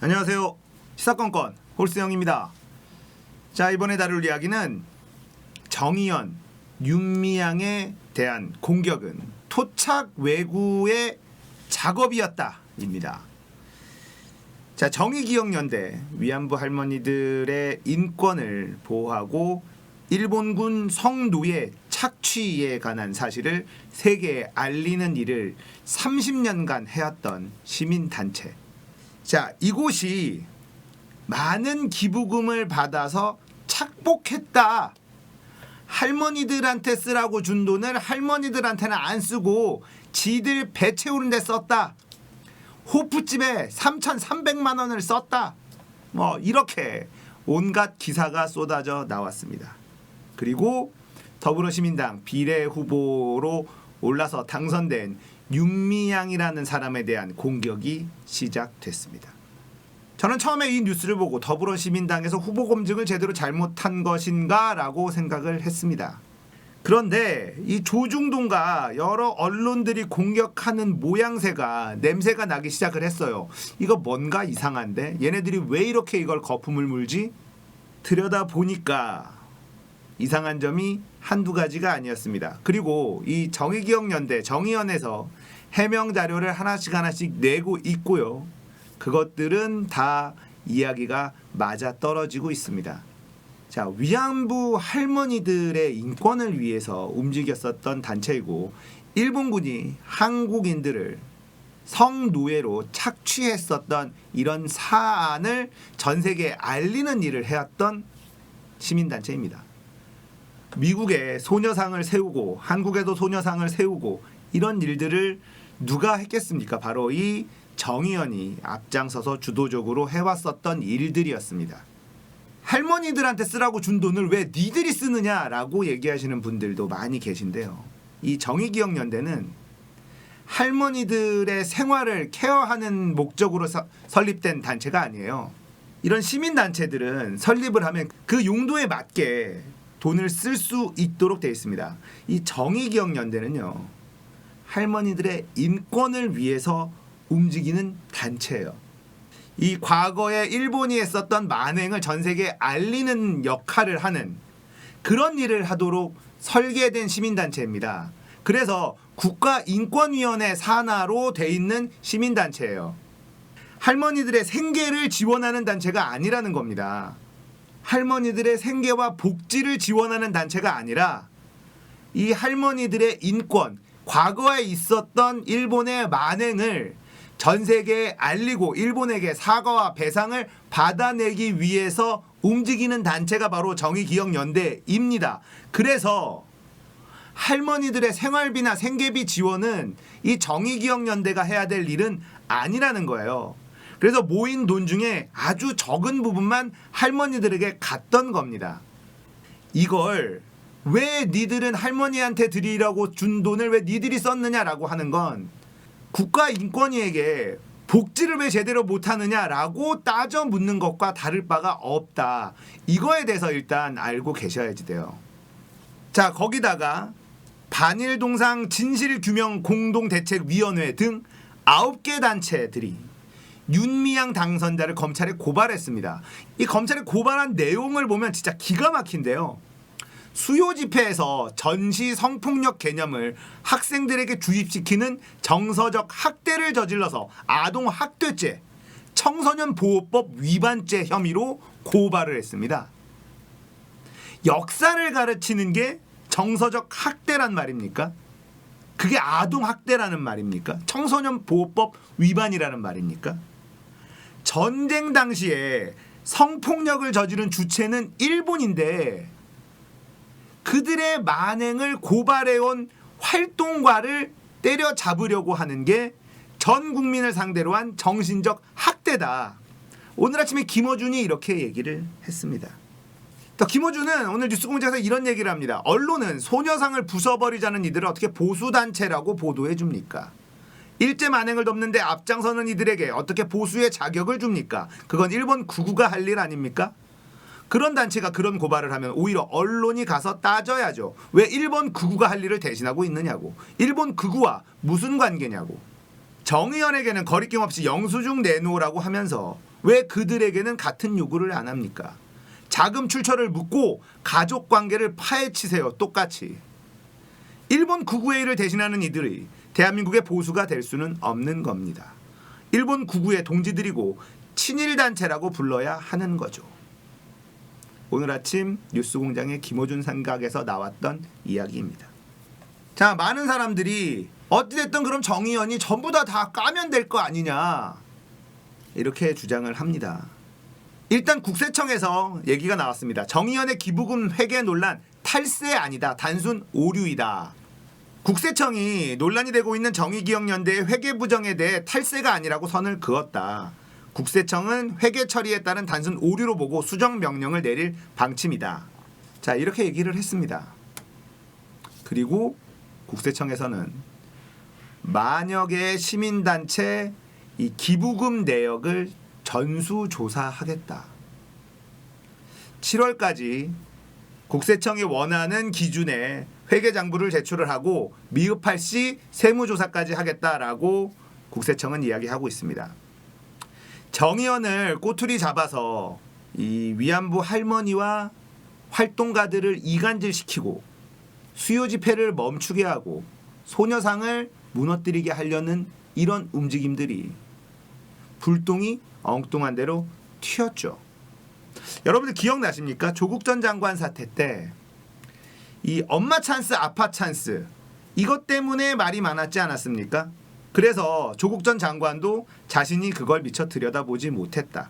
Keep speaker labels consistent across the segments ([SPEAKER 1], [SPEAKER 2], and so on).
[SPEAKER 1] 안녕하세요. 시사건건 홀스영입니다. 자, 이번에 다룰 이야기는 정의연, 윤미향에 대한 공격은 토착 왜구의 작업이었다입니다. 자, 정의기억연대 위안부 할머니들의 인권을 보호하고 일본군 성노예 착취에 관한 사실을 세계에 알리는 일을 30년간 해왔던 시민단체. 자, 이곳이 많은 기부금을 받아서 착복했다. 할머니들한테 쓰라고 준 돈을 할머니들한테는 안 쓰고 지들 배 채우는 데 썼다. 호프집에 3,300만 원을 썼다. 이렇게 온갖 기사가 쏟아져 나왔습니다. 그리고 더불어시민당 비례 후보로 올라서 당선된 윤미향이라는 사람에 대한 공격이 시작됐습니다. 저는 처음에 이 뉴스를 보고 더불어시민당에서 후보 검증을 제대로 잘못한 것인가 라고 생각을 했습니다. 그런데 이 조중동과 여러 언론들이 공격하는 모양새가 냄새가 나기 시작을 했어요. 이거 뭔가 이상한데? 얘네들이 왜 이렇게 이걸 거품을 물지? 들여다보니까 이상한 점이 한두 가지가 아니었습니다. 그리고 이 정의기억연대 정의연에서 해명 자료를 하나씩 내고 있고요. 그것들은 다 이야기가 맞아떨어지고 있습니다. 자, 위안부 할머니들의 인권을 위해서 움직였었던 단체이고 일본군이 한국인들을 성노예로 착취했었던 이런 사안을 전 세계에 알리는 일을 해왔던 시민단체입니다. 미국에 소녀상을 세우고 한국에도 소녀상을 세우고 이런 일들을 누가 했겠습니까? 바로 이 정의연이 앞장서서 주도적으로 해왔었던 일들이었습니다. 할머니들한테 쓰라고 준 돈을 왜 니들이 쓰느냐라고 얘기하시는 분들도 많이 계신데요. 이 정의기억연대는 할머니들의 생활을 케어하는 목적으로 설립된 단체가 아니에요. 이런 시민단체들은 설립을 하면 그 용도에 맞게 돈을 쓸 수 있도록 되어 있습니다. 이 정의기억연대는요, 할머니들의 인권을 위해서 움직이는 단체예요. 이 과거에 일본이 했었던 만행을 전 세계에 알리는 역할을 하는 그런 일을 하도록 설계된 시민단체입니다. 그래서 국가인권위원회 산하로 돼 있는 시민단체예요. 할머니들의 생계를 지원하는 단체가 아니라는 겁니다. 할머니들의 생계와 복지를 지원하는 단체가 아니라 이 할머니들의 인권, 과거에 있었던 일본의 만행을 전 세계에 알리고 일본에게 사과와 배상을 받아내기 위해서 움직이는 단체가 바로 정의기억연대입니다. 그래서 할머니들의 생활비나 생계비 지원은 이 정의기억연대가 해야 될 일은 아니라는 거예요. 그래서 모인 돈 중에 아주 적은 부분만 할머니들에게 갔던 겁니다. 이걸 왜 니들은 할머니한테 드리라고 준 돈을 왜 니들이 썼느냐라고 하는 건 국가인권위에게 복지를 왜 제대로 못하느냐라고 따져 묻는 것과 다를 바가 없다. 이거에 대해서 일단 알고 계셔야지 돼요. 자, 거기다가 반일동상 진실규명 공동대책위원회 등 9개 단체들이 윤미향 당선자를 검찰에 고발했습니다. 이 검찰에 고발한 내용을 보면 진짜 기가 막힌데요. 수요 집회에서 전시 성폭력 개념을 학생들에게 주입시키는 정서적 학대를 저질러서 아동 학대죄, 청소년 보호법 위반죄 혐의로 고발을 했습니다. 역사를 가르치는 게 정서적 학대란 말입니까? 그게 아동 학대라는 말입니까? 청소년 보호법 위반이라는 말입니까? 전쟁 당시에 성폭력을 저지른 주체는 일본인데 그들의 만행을 고발해온 활동가를 때려잡으려고 하는 게 전 국민을 상대로 한 정신적 학대다. 오늘 아침에 김어준이 이렇게 얘기를 했습니다. 또 김어준은 오늘 뉴스공장에서 이런 얘기를 합니다. 언론은 소녀상을 부숴버리자는 이들을 어떻게 보수단체라고 보도해 줍니까? 일제 만행을 덮는데 앞장서는 이들에게 어떻게 보수의 자격을 줍니까? 그건 일본 구구가 할 일 아닙니까? 그런 단체가 그런 고발을 하면 오히려 언론이 가서 따져야죠. 왜 일본 극우가 할 일을 대신하고 있느냐고. 일본 극우와 무슨 관계냐고. 정의연에게는 거리낌 없이 영수증 내놓으라고 하면서 왜 그들에게는 같은 요구를 안 합니까? 자금 출처를 묻고 가족관계를 파헤치세요. 똑같이. 일본 구구회의를 대신하는 이들이 대한민국의 보수가 될 수는 없는 겁니다. 일본 구구의 동지들이고 친일단체라고 불러야 하는 거죠. 오늘 아침 뉴스공장의 김호준 삼각에서 나왔던 이야기입니다. 자, 많은 사람들이 어찌됐든 그럼 정의연이 전부 다 까면 될 거 아니냐 이렇게 주장을 합니다. 일단 국세청에서 얘기가 나왔습니다. 정의연의 기부금 회계 논란 탈세 아니다. 단순 오류이다. 국세청이 논란이 되고 있는 정의기억연대의 회계 부정에 대해 탈세가 아니라고 선을 그었다. 국세청은 회계 처리에 따른 단순 오류로 보고 수정 명령을 내릴 방침이다. 자, 이렇게 얘기를 했습니다. 그리고 국세청에서는 만여 개의 시민단체 이 기부금 내역을 전수조사하겠다. 7월까지 국세청이 원하는 기준에 회계장부를 제출을 하고 미흡할 시 세무조사까지 하겠다라고 국세청은 이야기하고 있습니다. 정의연을 꼬투리 잡아서 이 위안부 할머니와 활동가들을 이간질시키고 수요 집회를 멈추게 하고 소녀상을 무너뜨리게 하려는 이런 움직임들이 불똥이 엉뚱한 대로 튀었죠. 여러분들 기억나십니까? 조국 전 장관 사태 때 이 엄마 찬스, 아빠 찬스 이것 때문에 말이 많았지 않았습니까? 그래서 조국 전 장관도 자신이 그걸 미처 들여다보지 못했다.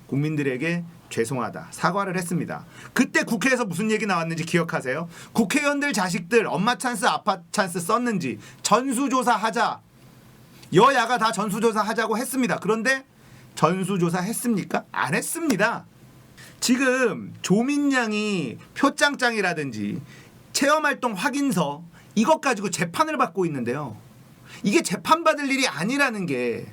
[SPEAKER 1] 국민들에게 죄송하다. 사과를 했습니다. 그때 국회에서 무슨 얘기 나왔는지 기억하세요? 국회의원들 자식들 엄마 찬스, 아빠 찬스 썼는지 전수조사하자. 여야가 다 전수조사하자고 했습니다. 그런데 전수조사 했습니까? 안 했습니다. 지금 조민양이 표창장이라든지 체험활동 확인서 이것 가지고 재판을 받고 있는데요. 이게 재판받을 일이 아니라는 게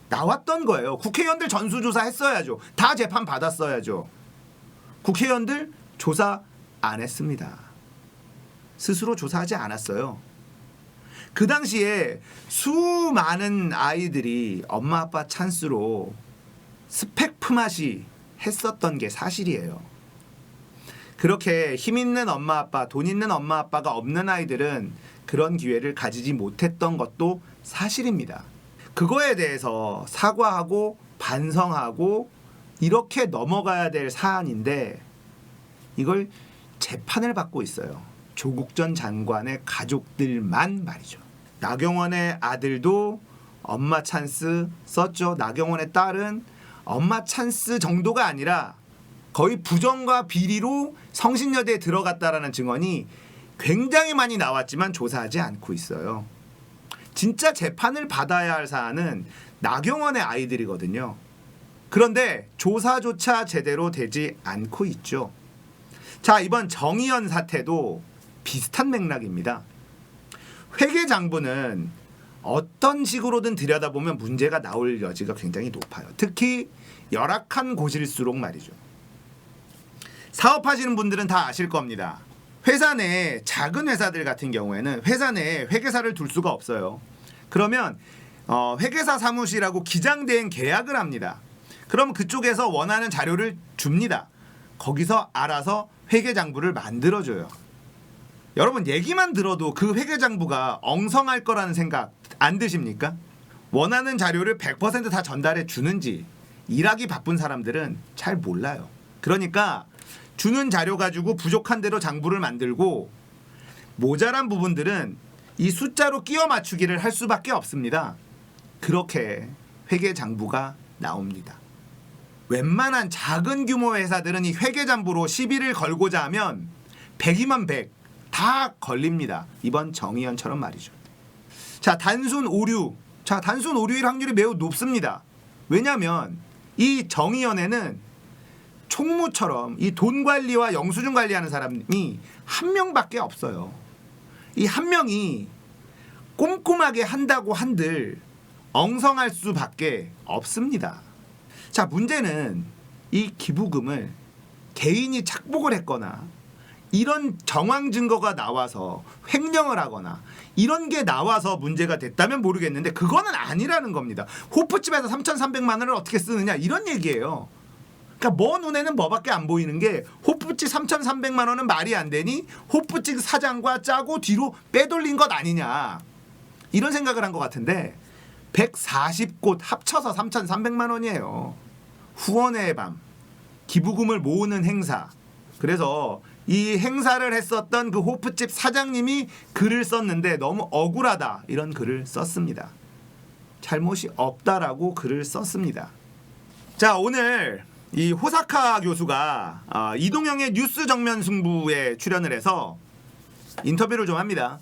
[SPEAKER 1] 나왔던 거예요. 국회의원들 전수조사 했어야죠. 다 재판 받았어야죠. 국회의원들 조사 안 했습니다. 스스로 조사하지 않았어요. 그 당시에 수많은 아이들이 엄마 아빠 찬스로 스펙 품앗이 했었던 게 사실이에요. 그렇게 힘 있는 엄마 아빠, 돈 있는 엄마 아빠가 없는 아이들은 그런 기회를 가지지 못했던 것도 사실입니다. 그거에 대해서 사과하고 반성하고 이렇게 넘어가야 될 사안인데 이걸 재판을 받고 있어요. 조국 전 장관의 가족들만 말이죠. 나경원의 아들도 엄마 찬스 썼죠. 나경원의 딸은 엄마 찬스 정도가 아니라 거의 부정과 비리로 성신여대에 들어갔다라는 증언이 굉장히 많이 나왔지만 조사하지 않고 있어요. 진짜 재판을 받아야 할 사안은 나경원의 아이들이거든요. 그런데 조사조차 제대로 되지 않고 있죠. 자, 이번 정의연 사태도 비슷한 맥락입니다. 회계장부는 어떤 식으로든 들여다보면 문제가 나올 여지가 굉장히 높아요. 특히 열악한 곳일수록 말이죠. 사업하시는 분들은 다 아실 겁니다. 회사 내 작은 회사들 같은 경우에는 회사 내에 회계사를 둘 수가 없어요. 그러면 회계사 사무실하고 기장대행 계약을 합니다. 그럼 그쪽에서 원하는 자료를 줍니다. 거기서 알아서 회계장부를 만들어줘요. 여러분 얘기만 들어도 그 회계장부가 엉성할 거라는 생각 안 드십니까? 원하는 자료를 100% 다 전달해 주는지 일하기 바쁜 사람들은 잘 몰라요. 그러니까 주는 자료 가지고 부족한 대로 장부를 만들고 모자란 부분들은 이 숫자로 끼워 맞추기를 할 수밖에 없습니다. 그렇게 회계장부가 나옵니다. 웬만한 작은 규모의 회사들은 이 회계장부로 시비를 걸고자 하면 100이면 100 다 걸립니다. 이번 정의연처럼 말이죠. 자, 단순 오류. 자, 단순 오류일 확률이 매우 높습니다. 왜냐하면 이 정의연에는 총무처럼 이 돈 관리와 영수증 관리하는 사람이 한 명밖에 없어요. 이 한 명이 꼼꼼하게 한다고 한들 엉성할 수밖에 없습니다. 자, 문제는 이 기부금을 개인이 착복을 했거나 이런 정황 증거가 나와서 횡령을 하거나 이런 게 나와서 문제가 됐다면 모르겠는데 그거는 아니라는 겁니다. 호프집에서 3,300만 원을 어떻게 쓰느냐 이런 얘기예요. 그러니까 뭐 눈에는 뭐밖에 안 보이는 게 호프집 3,300만 원은 말이 안 되니 호프집 사장과 짜고 뒤로 빼돌린 것 아니냐 이런 생각을 한 것 같은데 140곳 합쳐서 3,300만 원이에요. 후원의 밤, 기부금을 모으는 행사. 그래서 이 행사를 했었던 그 호프집 사장님이 글을 썼는데 너무 억울하다 이런 글을 썼습니다. 잘못이 없다라고 글을 썼습니다. 자, 오늘 이 호사카 교수가 이동영의 뉴스 정면 승부에 출연을 해서 인터뷰를 좀 합니다.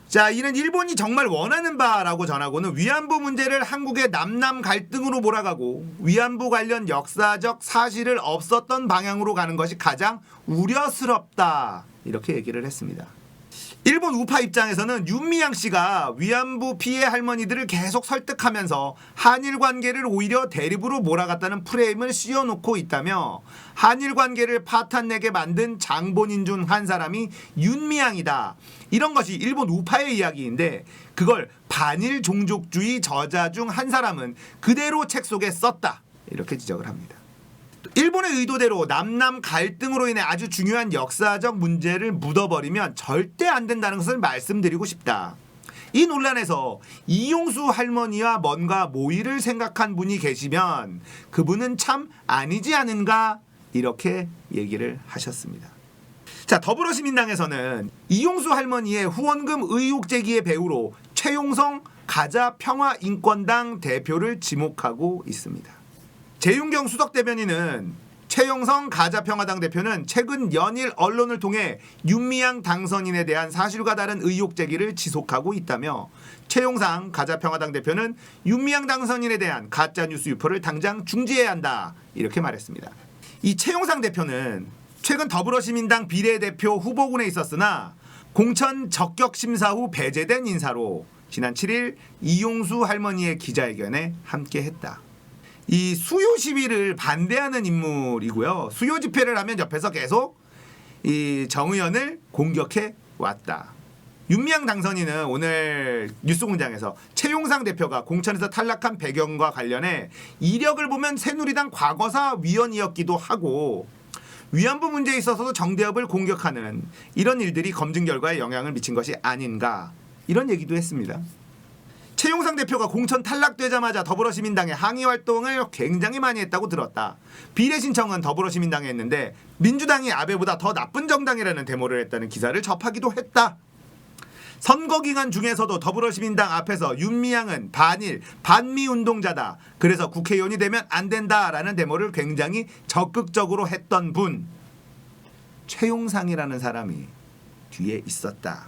[SPEAKER 1] 자, 이는 일본이 정말 원하는 바라고 전하고는 위안부 문제를 한국의 남남 갈등으로 몰아가고 위안부 관련 역사적 사실을 없었던 방향으로 가는 것이 가장 우려스럽다 이렇게 얘기를 했습니다. 일본 우파 입장에서는 윤미향 씨가 위안부 피해 할머니들을 계속 설득하면서 한일 관계를 오히려 대립으로 몰아갔다는 프레임을 씌워놓고 있다며 한일 관계를 파탄내게 만든 장본인 중 한 사람이 윤미향이다. 이런 것이 일본 우파의 이야기인데 그걸 반일 종족주의 저자 중 한 사람은 그대로 책 속에 썼다. 이렇게 지적을 합니다. 일본의 의도대로 남남 갈등으로 인해 아주 중요한 역사적 문제를 묻어버리면 절대 안 된다는 것을 말씀드리고 싶다. 이 논란에서 이용수 할머니와 뭔가 모의를 생각한 분이 계시면 그분은 참 아니지 않은가 이렇게 얘기를 하셨습니다. 자, 더불어시민당에서는 이용수 할머니의 후원금 의혹 제기의 배우로 최용성 가자평화인권당 대표를 지목하고 있습니다. 재윤경 수석대변인은 최용성 가자평화당 대표는 최근 연일 언론을 통해 윤미향 당선인에 대한 사실과 다른 의혹 제기를 지속하고 있다며 최용상 가자평화당 대표는 윤미향 당선인에 대한 가짜뉴스 유포를 당장 중지해야 한다 이렇게 말했습니다. 이 최용상 대표는 최근 더불어시민당 비례대표 후보군에 있었으나 공천 적격 심사 후 배제된 인사로 지난 7일 이용수 할머니의 기자회견에 함께했다. 이 수요 시위를 반대하는 인물이고요. 수요 집회를 하면 옆에서 계속 이 정 의원을 공격해 왔다. 윤미향 당선인은 오늘 뉴스공장에서 최용상 대표가 공천에서 탈락한 배경과 관련해 이력을 보면 새누리당 과거사 위원이었기도 하고 위안부 문제에 있어서도 정대협을 공격하는 이런 일들이 검증 결과에 영향을 미친 것이 아닌가 이런 얘기도 했습니다. 최용상 대표가 공천 탈락되자마자 더불어시민당의 항의 활동을 굉장히 많이 했다고 들었다. 비례 신청은 더불어시민당에 했는데 민주당이 아베보다 더 나쁜 정당이라는 데모를 했다는 기사를 접하기도 했다. 선거 기간 중에서도 더불어시민당 앞에서 윤미향은 반일, 반미 운동자다. 그래서 국회의원이 되면 안 된다라는 데모를 굉장히 적극적으로 했던 분. 최용상이라는 사람이 뒤에 있었다.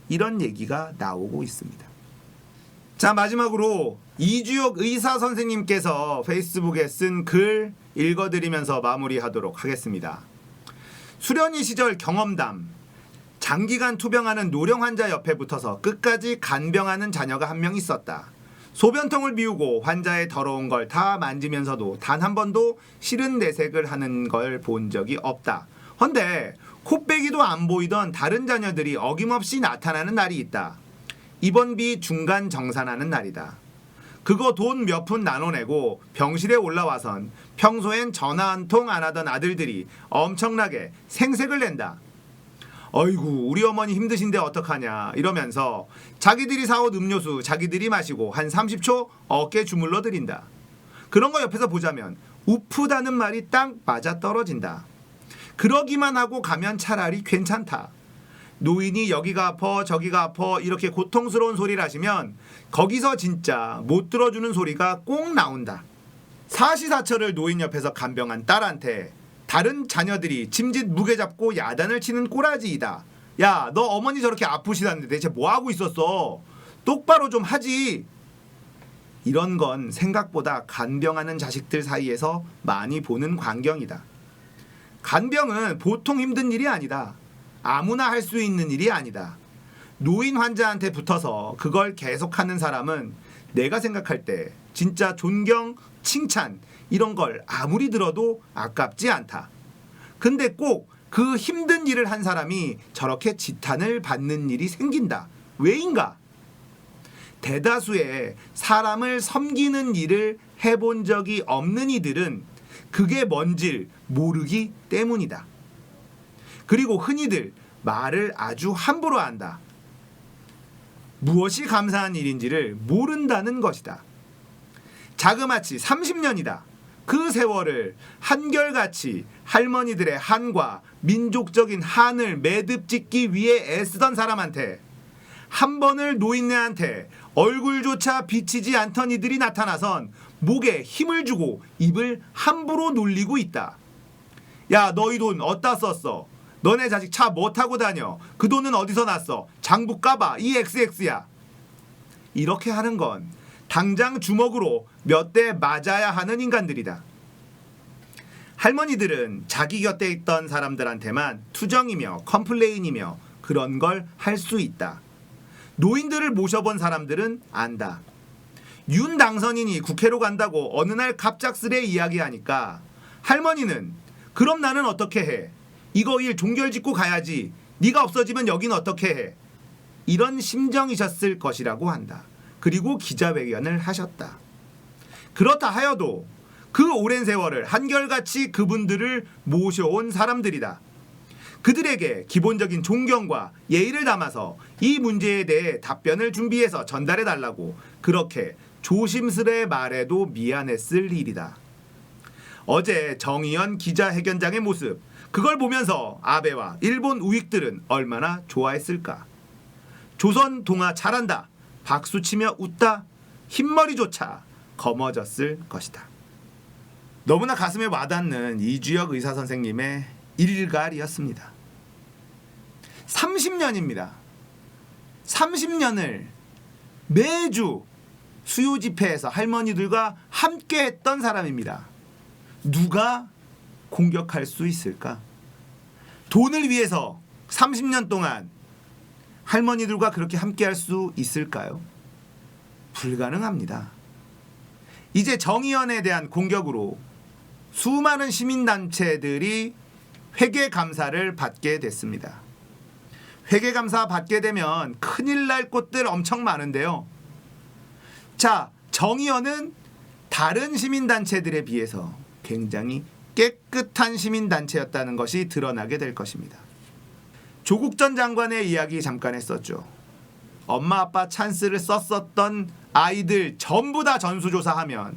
[SPEAKER 1] 이런 얘기가 나오고 있습니다. 자, 마지막으로 이주혁 의사 선생님께서 페이스북에 쓴 글 읽어드리면서 마무리하도록 하겠습니다. 수련이 시절 경험담. 장기간 투병하는 노령 환자 옆에 붙어서 끝까지 간병하는 자녀가 한 명 있었다. 소변통을 비우고 환자의 더러운 걸 다 만지면서도 단 한 번도 싫은 내색을 하는 걸 본 적이 없다. 헌데 코빼기도 안 보이던 다른 자녀들이 어김없이 나타나는 날이 있다. 입원비 중간 정산하는 날이다. 그거 돈 몇 푼 나눠내고 병실에 올라와선 평소엔 전화 한 통 안 하던 아들들이 엄청나게 생색을 낸다. 어이구 우리 어머니 힘드신데 어떡하냐 이러면서 자기들이 사온 음료수 자기들이 마시고 한 30초 어깨 주물러 드린다. 그런 거 옆에서 보자면 우프다는 말이 딱 맞아떨어진다. 그러기만 하고 가면 차라리 괜찮다. 노인이 여기가 아파 저기가 아파 이렇게 고통스러운 소리를 하시면 거기서 진짜 못 들어주는 소리가 꼭 나온다. 사시사철을 노인 옆에서 간병한 딸한테 다른 자녀들이 짐짓 무게 잡고 야단을 치는 꼬라지이다. 야, 너 어머니 저렇게 아프시다는데 대체 뭐하고 있었어? 똑바로 좀 하지. 이런 건 생각보다 간병하는 자식들 사이에서 많이 보는 광경이다. 간병은 보통 힘든 일이 아니다. 아무나 할 수 있는 일이 아니다. 노인 환자한테 붙어서 그걸 계속하는 사람은 내가 생각할 때 진짜 존경, 칭찬 이런 걸 아무리 들어도 아깝지 않다. 근데 꼭 그 힘든 일을 한 사람이 저렇게 지탄을 받는 일이 생긴다. 왜인가? 대다수의 사람을 섬기는 일을 해본 적이 없는 이들은 그게 뭔지 모르기 때문이다. 그리고 흔히들 말을 아주 함부로 한다. 무엇이 감사한 일인지를 모른다는 것이다. 자그마치 30년이다. 그 세월을 한결같이 할머니들의 한과 민족적인 한을 매듭짓기 위해 애쓰던 사람한테 한 번을 노인네한테 얼굴조차 비치지 않던 이들이 나타나선 목에 힘을 주고 입을 함부로 놀리고 있다. 야, 너희 돈 어디다 썼어? 너네 자식 차 뭐 타고 다녀? 그 돈은 어디서 났어? 장부 까봐. 이 XX야. 이렇게 하는 건 당장 주먹으로 몇 대 맞아야 하는 인간들이다. 할머니들은 자기 곁에 있던 사람들한테만 투정이며 컴플레인이며 그런 걸 할 수 있다. 노인들을 모셔본 사람들은 안다. 윤 당선인이 국회로 간다고 어느 날 갑작스레 이야기하니까 할머니는 그럼 나는 어떻게 해? 이거 일 종결짓고 가야지. 네가 없어지면 여긴 어떻게 해? 이런 심정이셨을 것이라고 한다. 그리고 기자회견을 하셨다. 그렇다 하여도 그 오랜 세월을 한결같이 그분들을 모셔온 사람들이다. 그들에게 기본적인 존경과 예의를 담아서 이 문제에 대해 답변을 준비해서 전달해달라고 그렇게 조심스레 말해도 미안했을 일이다. 어제 정의연 기자회견장의 모습, 그걸 보면서 아베와 일본 우익들은 얼마나 좋아했을까. 조선 동아 잘한다, 박수치며 웃다, 흰머리조차 검어졌을 것이다. 너무나 가슴에 와닿는 이주혁 의사선생님의 일갈이었습니다. 30년입니다. 30년을 매주 수요 집회에서 할머니들과 함께 했던 사람입니다. 누가 공격할 수 있을까? 돈을 위해서 30년 동안 할머니들과 그렇게 함께 할 수 있을까요? 불가능합니다. 이제 정의연에 대한 공격으로 수많은 시민단체들이 회계감사를 받게 됐습니다. 회계감사 받게 되면 큰일 날 곳들 엄청 많은데요. 자, 정의연은 다른 시민단체들에 비해서 굉장히 깨끗한 시민단체였다는 것이 드러나게 될 것입니다. 조국 전 장관의 이야기 잠깐 했었죠. 엄마 아빠 찬스를 썼었던 아이들 전부 다 전수조사하면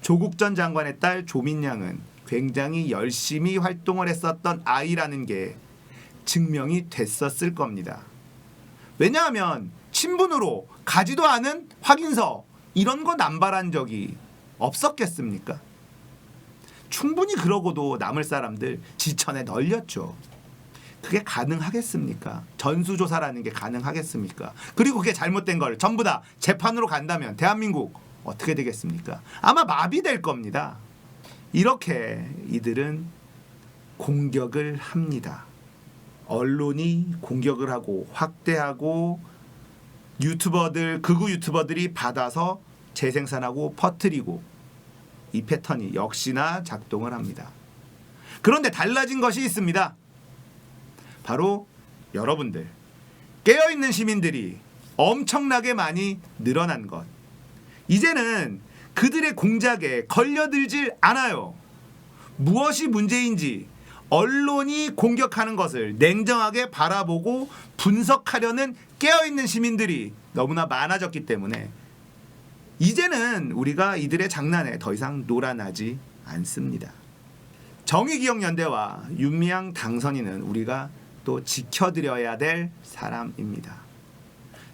[SPEAKER 1] 조국 전 장관의 딸 조민양은 굉장히 열심히 활동을 했었던 아이라는 게 증명이 됐었을 겁니다. 왜냐하면 친분으로 가지도 않은 확인서 이런 거 남발한 적이 없었겠습니까? 충분히 그러고도 남을 사람들 지천에 널렸죠. 그게 가능하겠습니까? 전수조사라는 게 가능하겠습니까? 그리고 그게 잘못된 걸 전부 다 재판으로 간다면 대한민국 어떻게 되겠습니까? 아마 마비될 겁니다. 이렇게 이들은 공격을 합니다. 언론이 공격을 하고 확대하고 유튜버들, 극우 유튜버들이 받아서 재생산하고 퍼뜨리고 이 패턴이 역시나 작동을 합니다. 그런데 달라진 것이 있습니다. 바로 여러분들, 깨어있는 시민들이 엄청나게 많이 늘어난 것. 이제는 그들의 공작에 걸려들질 않아요. 무엇이 문제인지 언론이 공격하는 것을 냉정하게 바라보고 분석하려는 깨어있는 시민들이 너무나 많아졌기 때문에 이제는 우리가 이들의 장난에 더 이상 놀아나지 않습니다. 정의기억연대와 윤미향 당선인은 우리가 또 지켜드려야 될 사람입니다.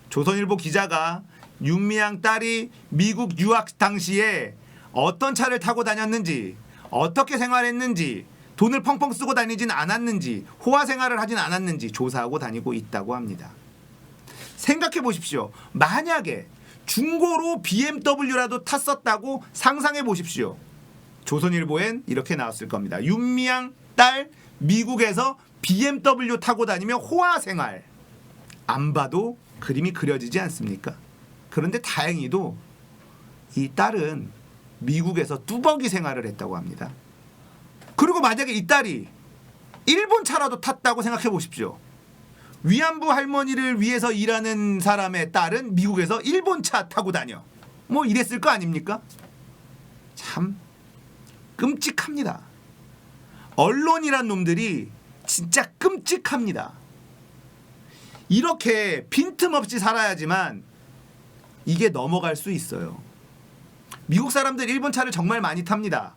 [SPEAKER 1] 조선일보 기자가 윤미향 딸이 미국 유학 당시에 어떤 차를 타고 다녔는지, 어떻게 생활했는지, 돈을 펑펑 쓰고 다니진 않았는지, 호화 생활을 하진 않았는지 조사하고 다니고 있다고 합니다. 생각해 보십시오. 만약에 중고로 BMW라도 탔었다고 상상해 보십시오. 조선일보엔 이렇게 나왔을 겁니다. 윤미향 딸 미국에서 BMW 타고 다니며 호화 생활. 안 봐도 그림이 그려지지 않습니까? 그런데 다행히도 이 딸은 미국에서 뚜벅이 생활을 했다고 합니다. 그리고 만약에 이 딸이 일본 차라도 탔다고 생각해 보십시오. 위안부 할머니를 위해서 일하는 사람의 딸은 미국에서 일본 차 타고 다녀. 뭐 이랬을 거 아닙니까? 참 끔찍합니다. 언론이란 놈들이 진짜 끔찍합니다. 이렇게 빈틈없이 살아야지만 이게 넘어갈 수 있어요. 미국 사람들 일본 차를 정말 많이 탑니다.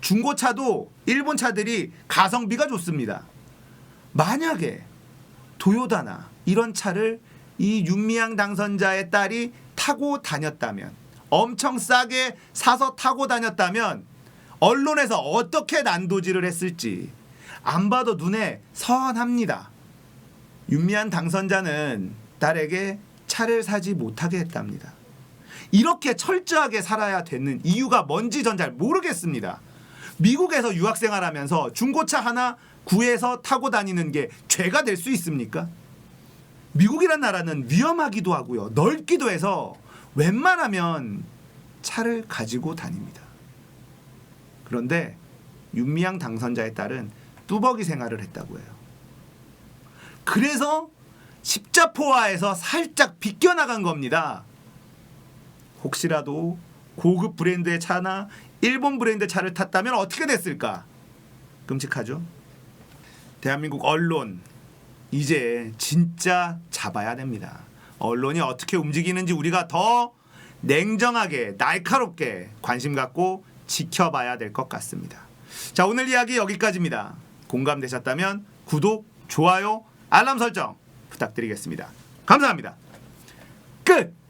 [SPEAKER 1] 중고차도 일본 차들이 가성비가 좋습니다. 만약에 도요타나 이런 차를 이 윤미향 당선자의 딸이 타고 다녔다면, 엄청 싸게 사서 타고 다녔다면 언론에서 어떻게 난도질을 했을지 안 봐도 눈에 선합니다. 윤미향 당선자는 딸에게 차를 사지 못하게 했답니다. 이렇게 철저하게 살아야 되는 이유가 뭔지 전 잘 모르겠습니다. 미국에서 유학생활하면서 중고차 하나 구해서 타고 다니는 게 죄가 될 수 있습니까? 미국이란 나라는 위험하기도 하고요, 넓기도 해서 웬만하면 차를 가지고 다닙니다. 그런데 윤미향 당선자의 딸은 뚜벅이 생활을 했다고 해요. 그래서 십자포화에서 살짝 비껴나간 겁니다. 혹시라도 고급 브랜드의 차나 일본 브랜드 차를 탔다면 어떻게 됐을까? 끔찍하죠? 대한민국 언론 이제 진짜 잡아야 됩니다. 언론이 어떻게 움직이는지 우리가 더 냉정하게 날카롭게 관심 갖고 지켜봐야 될 것 같습니다. 자, 오늘 이야기 여기까지입니다. 공감되셨다면 구독, 좋아요, 알람 설정 부탁드리겠습니다. 감사합니다. 끝!